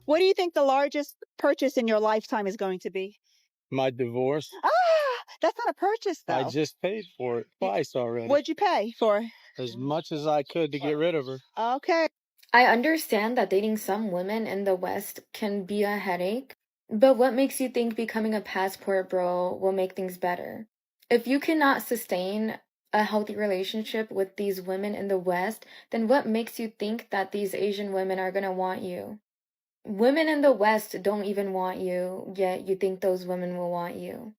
What do you think the largest purchase in your lifetime is going to be? My divorce. That's not a purchase I though. just paid for it twice already. What'd you pay for? As much as I could to get rid of her. Okay. I understand that dating some women in the West can be a headache, but what makes you think becoming a passport bro will make things better? If you cannot sustain a healthy relationship with these women in the West, then what makes you think that these Asian women are gonna want you? Women in the West don't even want you, yet you think those women will want you.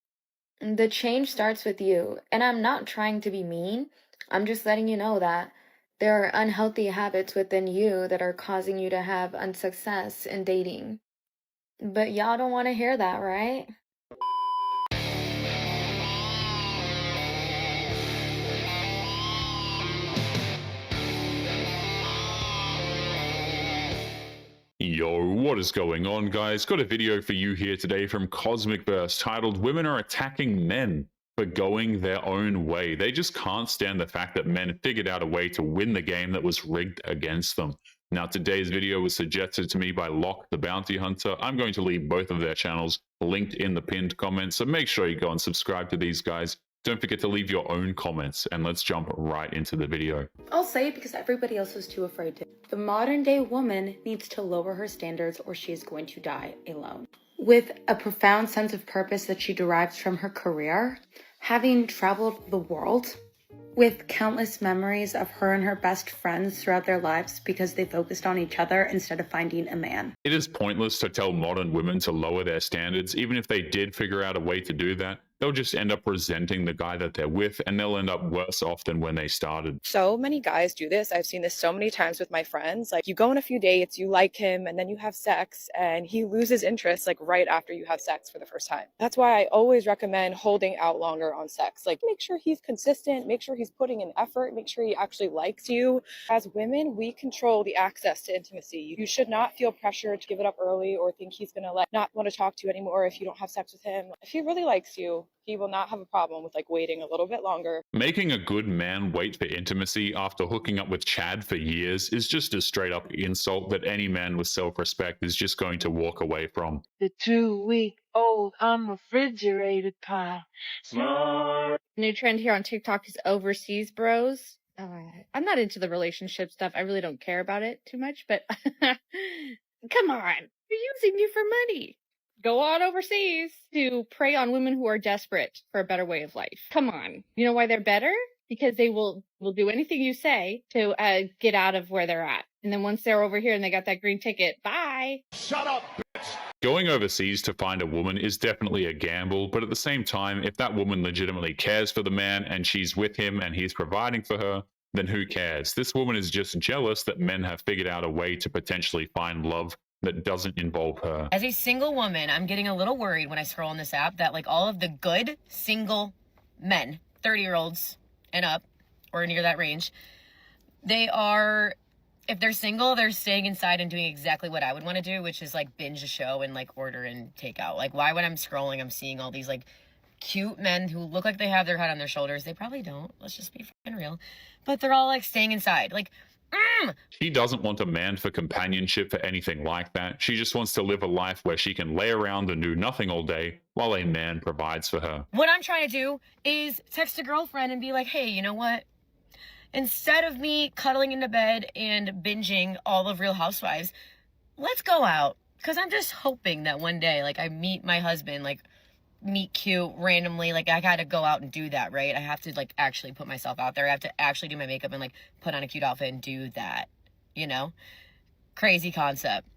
The change starts with you, and I'm not trying to be mean. I'm just letting you know that there are unhealthy habits within you that are causing you to have unsuccess in dating. But y'all don't want to hear that, right? Yo, what is going on, guys? Got a video for you here today from Cosmic Burst titled Women Are Attacking Men for Going Their Own Way. They just can't stand the fact that men figured out a way to win the game that was rigged against them. Now, today's video was suggested to me by Locke the Bounty Hunter. I'm going to leave both of their channels linked in the pinned comment, so make sure you go and subscribe to these guys. Don't forget to leave your own comments, and let's jump right into the video. I'll say it because everybody else is too afraid to. The modern day woman needs to lower her standards or she is going to die alone. With a profound sense of purpose that she derives from her career, having traveled the world, with countless memories of her and her best friends throughout their lives because they focused on each other instead of finding a man. It is pointless to tell modern women to lower their standards. Even if they did figure out a way to do that, they'll just end up resenting the guy that they're with, and they'll end up worse off than when they started. So many guys do this. I've seen this so many times with my friends. Like, you go on a few dates, you like him, and then you have sex, and he loses interest like right after you have sex for the first time. That's why I always recommend holding out longer on sex. Like, make sure he's consistent, make sure he's putting in effort, make sure he actually likes you. As women, we control the access to intimacy. You should not feel pressure to give it up early or think he's gonna not want to talk to you anymore if you don't have sex with him. If he really likes you, he will not have a problem with like waiting a little bit longer. Making a good man wait for intimacy after hooking up with Chad for years is just a straight up insult that any man with self-respect is just going to walk away from. The 2-week-old unrefrigerated pie. Smart. New trend here on TikTok is overseas bros. I'm not into the relationship stuff. I really don't care about it too much, but come on. They're using you for money. Go on overseas to prey on women who are desperate for a better way of life. Come on. You know why they're better? Because they will do anything you say to get out of where they're at. And then once they're over here and they got that green ticket, bye. Shut up, bitch! Going overseas to find a woman is definitely a gamble, but at the same time, if that woman legitimately cares for the man and she's with him and he's providing for her, then who cares? This woman is just jealous that men have figured out a way to potentially find love that doesn't involve her. As a single woman, I'm getting a little worried when I scroll on this app that like all of the good single men, 30-year-olds and up, or near that range, they are, if they're single, they're staying inside and doing exactly what I would want to do, which is like binge a show and like order and take out. Like, why when I'm scrolling, I'm seeing all these like cute men who look like they have their head on their shoulders. They probably don't. Let's just be fucking real. But they're all like staying inside. Like, She doesn't want a man for companionship for anything like that. She just wants to live a life where she can lay around and do nothing all day while a man provides for her. What I'm trying to do is text a girlfriend and be like, hey, you know what? Instead of me cuddling into bed and binging all of Real Housewives, let's go out. Because I'm just hoping that one day, like, I meet my husband, like, meet cute randomly. Like, I gotta go out and do that, right? I have to like actually put myself out there. I have to actually do my makeup and like put on a cute outfit and do that, you know? Crazy concept.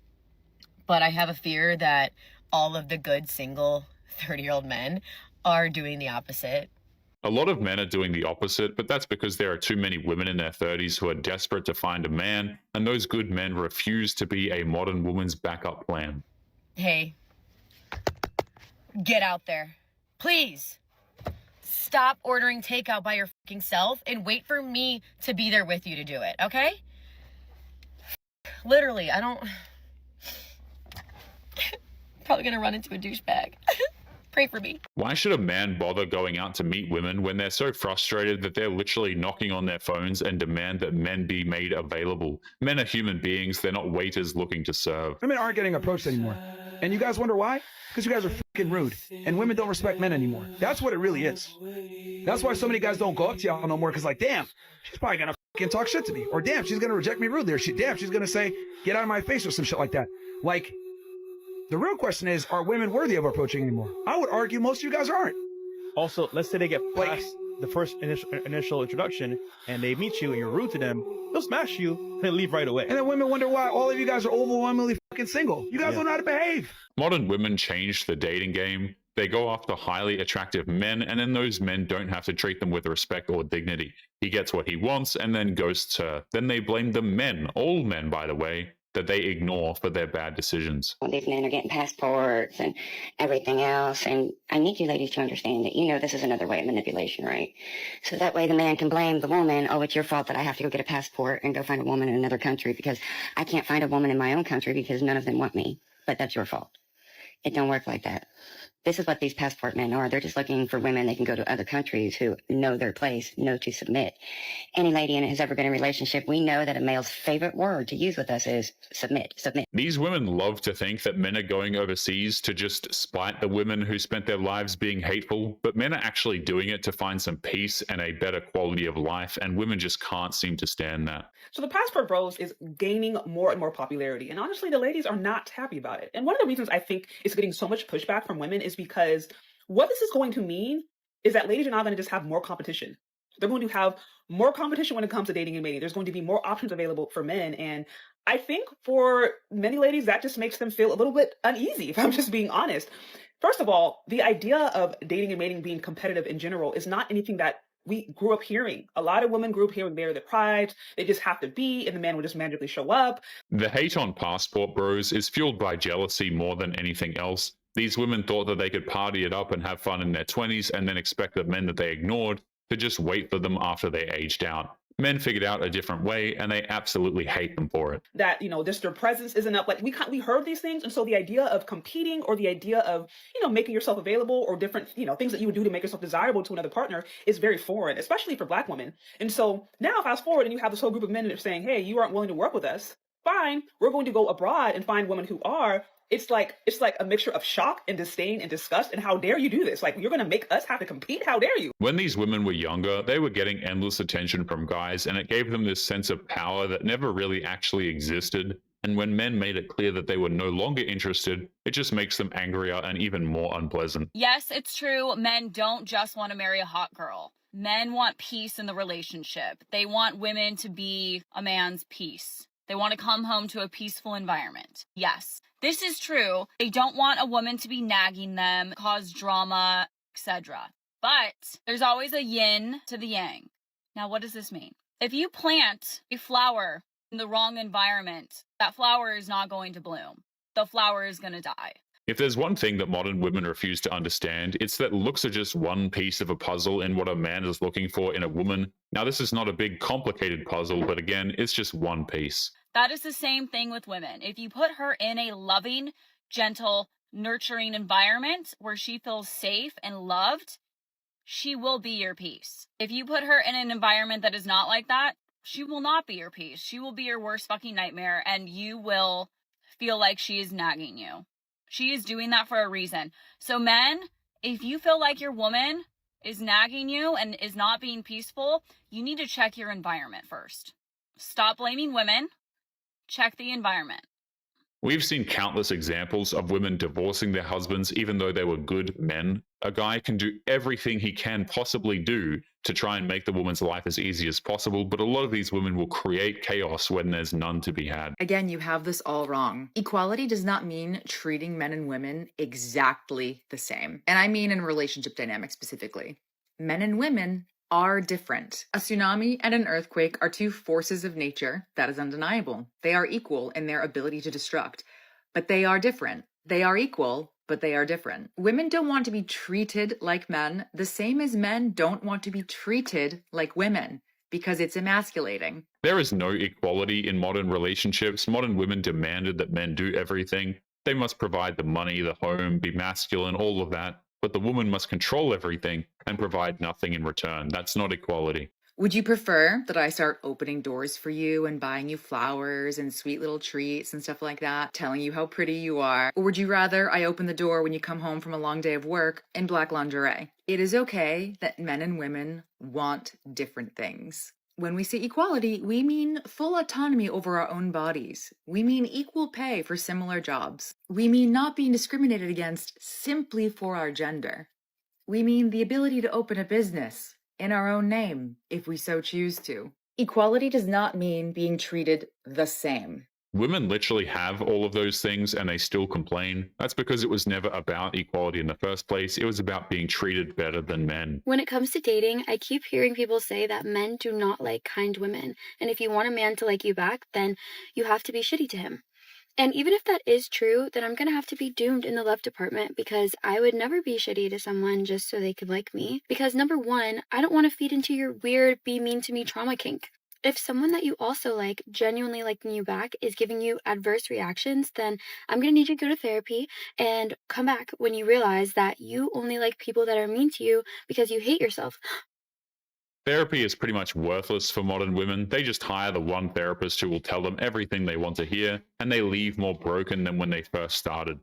But I have a fear that all of the good single 30-year-old men are doing the opposite. A lot of men are doing the opposite, but that's because there are too many women in their 30s who are desperate to find a man, and those good men refuse to be a modern woman's backup plan. Hey, get out there. Please. Stop ordering takeout by your fucking self and wait for me to be there with you to do it, okay? Literally, I don't... Probably gonna run into a douchebag. Pray for me. Why should a man bother going out to meet women when they're so frustrated that they're literally knocking on their phones and demand that men be made available? Men are human beings, they're not waiters looking to serve. Women aren't getting approached anymore. And you guys wonder why? Because you guys are fucking rude. And women don't respect men anymore. That's what it really is. That's why so many guys don't go up to y'all no more, because like, damn, she's probably going to fucking talk shit to me. Or damn, she's going to reject me rudely. Or damn, she's going to say, get out of my face or some shit like that. Like, the real question is, are women worthy of approaching anymore? I would argue most of you guys aren't. Also, let's say they get past the first initial introduction and they meet you and you're rude to them, they'll smash you and leave right away. And then women wonder why all of you guys are overwhelmingly fucking single. You guys don't know how to behave. Modern women changed the dating game. They go after highly attractive men, and then those men don't have to treat them with respect or dignity. He gets what he wants and then ghosts her. Then they blame the men, all men by the way, that they ignore for their bad decisions. These men are getting passports and everything else, and I need you ladies to understand that, you know, this is another way of manipulation, right? So that way the man can blame the woman, oh, it's your fault that I have to go get a passport and go find a woman in another country because I can't find a woman in my own country because none of them want me, but that's your fault. It don't work like that. This is what these passport men are. They're just looking for women they can go to other countries who know their place, know to submit. Any lady in it who's ever been in a relationship, we know that a male's favorite word to use with us is submit, submit. These women love to think that men are going overseas to just spite the women who spent their lives being hateful, but men are actually doing it to find some peace and a better quality of life, and women just can't seem to stand that. So the Passport Bros is gaining more and more popularity, and honestly, the ladies are not happy about it. And one of the reasons I think it's getting so much pushback from women is because what this is going to mean is that ladies are not going to just have more competition. They're going to have more competition when it comes to dating and mating. There's going to be more options available for men. And I think for many ladies, that just makes them feel a little bit uneasy, if I'm just being honest. First of all, the idea of dating and mating being competitive in general is not anything that we grew up hearing. A lot of women grew up hearing they're deprived, they just have to be, and the man will just magically show up. The hate on Passport Bros is fueled by jealousy more than anything else. These women thought that they could party it up and have fun in their 20s and then expect the men that they ignored to just wait for them after they aged out. Men figured out a different way, and they absolutely hate them for it. That, you know, just their presence isn't up. Like, we heard these things, and so the idea of competing or the idea of, you know, making yourself available or different, you know, things that you would do to make yourself desirable to another partner is very foreign, especially for Black women. And so now fast forward and you have this whole group of men that are saying, hey, you aren't willing to work with us. Fine, we're going to go abroad and find women who are. It's like a mixture of shock and disdain and disgust. And how dare you do this? Like, you're going to make us have to compete? How dare you? When these women were younger, they were getting endless attention from guys, and it gave them this sense of power that never really actually existed. And when men made it clear that they were no longer interested, it just makes them angrier and even more unpleasant. Yes, it's true. Men don't just want to marry a hot girl. Men want peace in the relationship. They want women to be a man's peace. They want to come home to a peaceful environment. Yes. This is true. They don't want a woman to be nagging them, cause drama, etc. But there's always a yin to the yang. Now, what does this mean? If you plant a flower in the wrong environment, that flower is not going to bloom. The flower is going to die. If there's one thing that modern women refuse to understand, it's that looks are just one piece of a puzzle in what a man is looking for in a woman. Now, this is not a big, complicated puzzle, but again, it's just one piece. That is the same thing with women. If you put her in a loving, gentle, nurturing environment where she feels safe and loved, she will be your piece. If you put her in an environment that is not like that, she will not be your piece. She will be your worst fucking nightmare, and you will feel like she is nagging you. She is doing that for a reason. So men, if you feel like your woman is nagging you and is not being peaceful, you need to check your environment first. Stop blaming women. Check the environment. We've seen countless examples of women divorcing their husbands even though they were good men. A guy can do everything he can possibly do to try and make the woman's life as easy as possible, but a lot of these women will create chaos when there's none to be had. Again, you have this all wrong. Equality does not mean treating men and women exactly the same. And I mean in relationship dynamics specifically. Men and women are different. A tsunami and an earthquake are two forces of nature. That is undeniable. They are equal in their ability to destruct, but they are different. They are equal, but they are different. Women don't want to be treated like men, the same as men don't want to be treated like women, because it's emasculating. There is no equality in modern relationships. Modern women demanded that men do everything. They must provide the money, the home, be masculine, all of that. but the woman must control everything and provide nothing in return. That's not equality. Would you prefer that I start opening doors for you and buying you flowers and sweet little treats and stuff like that, telling you how pretty you are? Or would you rather I open the door when you come home from a long day of work in black lingerie? It is okay that men and women want different things. When we say equality, we mean full autonomy over our own bodies. We mean equal pay for similar jobs. We mean not being discriminated against simply for our gender. We mean the ability to open a business in our own name, if we so choose to. Equality does not mean being treated the same. Women literally have all of those things and they still complain. That's because it was never about equality in the first place. It was about being treated better than men. When it comes to dating, I keep hearing people say that men do not like kind women. And if you want a man to like you back, then you have to be shitty to him. And even if that is true, then I'm gonna have to be doomed in the love department because I would never be shitty to someone just so they could like me. Because number one, I don't want to feed into your weird be mean to me trauma kink. If someone that you also like, genuinely liking you back, is giving you adverse reactions, then I'm gonna need you to go to therapy and come back when you realize that you only like people that are mean to you because you hate yourself. Therapy is pretty much worthless for modern women. They just hire the one therapist who will tell them everything they want to hear, and they leave more broken than when they first started.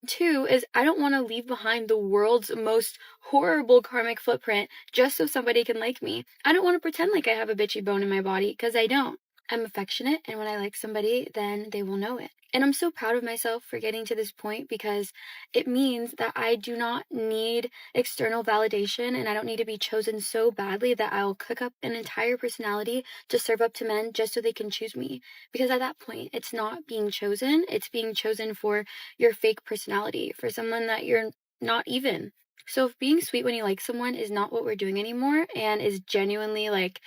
Two is I don't want to leave behind the world's most horrible karmic footprint just so somebody can like me. I don't want to pretend like I have a bitchy bone in my body because I don't. I'm affectionate, and when I like somebody, then they will know it. And I'm so proud of myself for getting to this point because it means that I do not need external validation and I don't need to be chosen so badly that I'll cook up an entire personality to serve up to men just so they can choose me. Because at that point, it's not being chosen, it's being chosen for your fake personality, for someone that you're not even. So if being sweet when you like someone is not what we're doing anymore and is genuinely like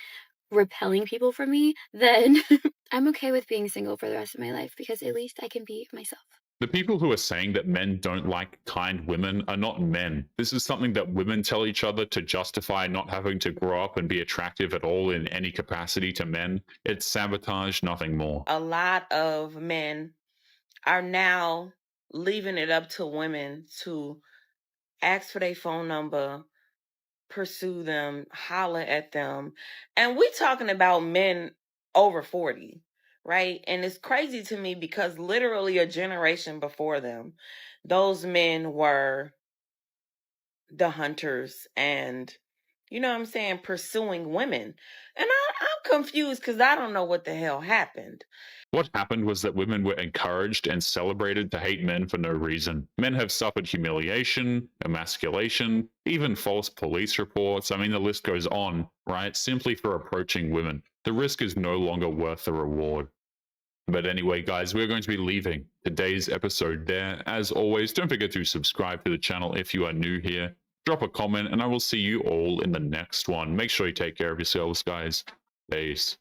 repelling people from me, then I'm okay with being single for the rest of my life because at least I can be myself. The people who are saying that men don't like kind women are not men. This is something that women tell each other to justify not having to grow up and be attractive at all in any capacity to men. It's sabotage, nothing more. A lot of men are now leaving it up to women to ask for their phone number, pursue them, holler at them. And we're talking about men over 40, right? And it's crazy to me because literally a generation before them, those men were the hunters and, you know what I'm saying, pursuing women. And I'm confused because I don't know what the hell happened. What happened was that women were encouraged and celebrated to hate men for no reason. Men have suffered humiliation, emasculation, even false police reports. I mean, the list goes on, right? Simply for approaching women. The risk is no longer worth the reward. But anyway, guys, we're going to be leaving today's episode there. As always, don't forget to subscribe to the channel if you are new here. Drop a comment, and I will see you all in the next one. Make sure you take care of yourselves, guys. Peace.